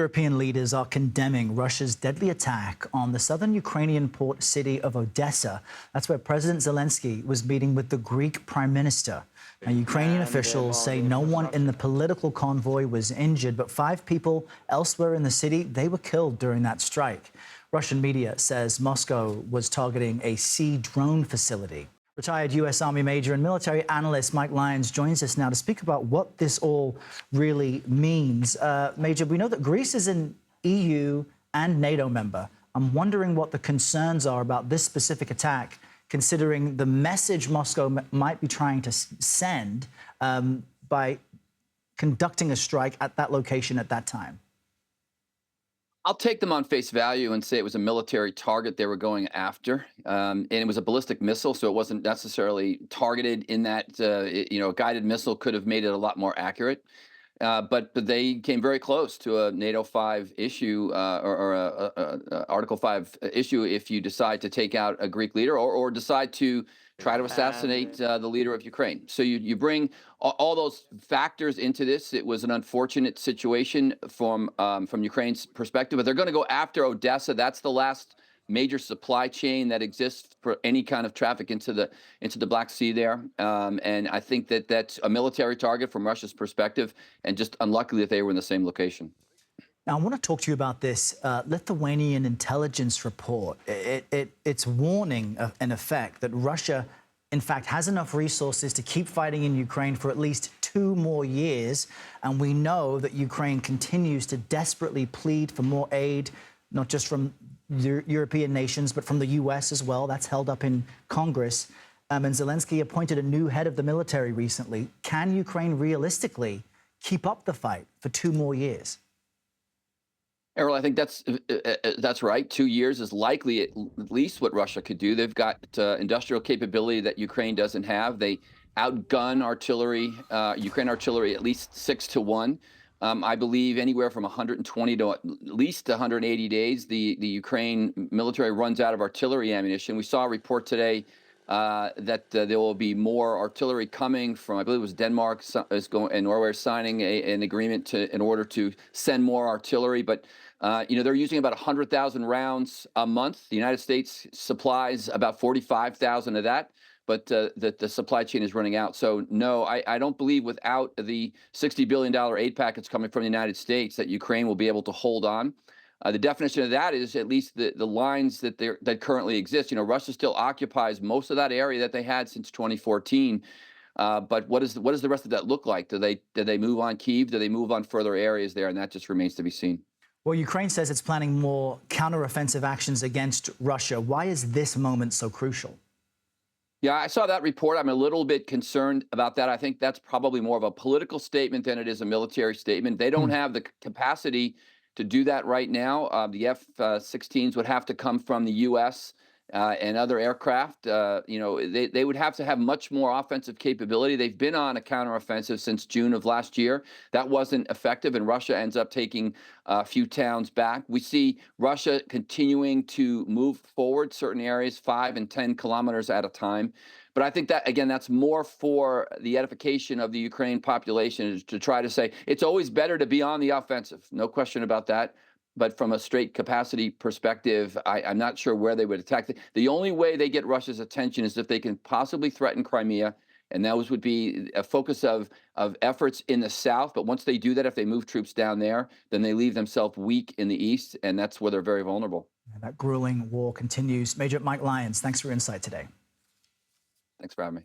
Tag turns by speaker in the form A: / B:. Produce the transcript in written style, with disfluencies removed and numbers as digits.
A: European leaders are condemning Russia's deadly attack on the southern Ukrainian port city of Odesa. That's where President Zelenskyy was meeting with the Greek Prime Minister. Now, Ukrainian officials say no one in the political convoy was injured, but 5 people elsewhere in the city, they were killed during that strike. Russian media says Moscow was targeting a sea drone facility. Retired U.S. Army Major and military analyst Mike Lyons joins us now to speak about what this all really means. Major, we know that Greece is an EU and NATO member. I'm wondering what the concerns are about this specific attack, considering the message Moscow might be trying to send by conducting a strike at that location at that time.
B: I'll take them on face value and say it was a military target they were going after, and it was a ballistic missile, so it wasn't necessarily targeted in that. A guided missile could have made it a lot more accurate, but they came very close to a NATO 5 issue or a Article 5 issue if you decide to take out a Greek leader or decide to try to assassinate the leader of Ukraine. So you bring all those factors into this. It was an unfortunate situation from Ukraine's perspective, but they're going to go after Odessa. That's the last major supply chain that exists for any kind of traffic into the Black Sea there. And I think that that's a military target from Russia's perspective, and just unlucky that they were in the same location.
A: Now, I want to talk to you about this Lithuanian intelligence report. It's warning, in effect, that Russia, in fact, has enough resources to keep fighting in Ukraine for at least 2 more years. And we know that Ukraine continues to desperately plead for more aid, not just from European nations, but from the U.S. as well. That's held up in Congress. And Zelenskyy appointed a new head of the military recently. Can Ukraine realistically keep up the fight for 2 more years?
B: Errol, I think that's right. 2 years is likely at least what Russia could do. They've got industrial capability that Ukraine doesn't have. They outgun artillery, Ukraine artillery, at least 6-1. I believe anywhere from 120 to at least 180 days, the Ukraine military runs out of artillery ammunition. We saw a report today that there will be more artillery coming from, I believe it was Denmark is going, and Norway is signing an agreement in order to send more artillery. But they're using about 100,000 rounds a month. The United States supplies about 45,000 of that, but the supply chain is running out. So no, I don't believe without the $60 billion aid package coming from the United States that Ukraine will be able to hold on. The definition of that is at least the lines that currently exist. Russia still occupies most of that area that they had since 2014. But what does the rest of that look like? Do they move on Kyiv? Do they move on further areas there? And that just remains to be seen.
A: Well, Ukraine says it's planning more counteroffensive actions against Russia. Why is this moment so crucial?
B: Yeah, I saw that report. I'm a little bit concerned about that. I think that's probably more of a political statement than it is a military statement. They don't have the capacity to do that right now. The F-16s would have to come from the U.S. And other aircraft. They would have to have much more offensive capability. They've been on a counteroffensive since June of last year. That wasn't effective, and Russia ends up taking a few towns back. We see Russia continuing to move forward certain areas 5 and 10 kilometers at a time. But I think that, again, that's more for the edification of the Ukraine population, is to try to say it's always better to be on the offensive. No question about that. But from a straight capacity perspective, I'm not sure where they would attack. The only way they get Russia's attention is if they can possibly threaten Crimea, and those would be a focus of efforts in the south. But once they do that, if they move troops down there, then they leave themselves weak in the east, and that's where they're very vulnerable.
A: And that grueling war continues. Major Mike Lyons, thanks for your insight today.
B: Thanks for having me.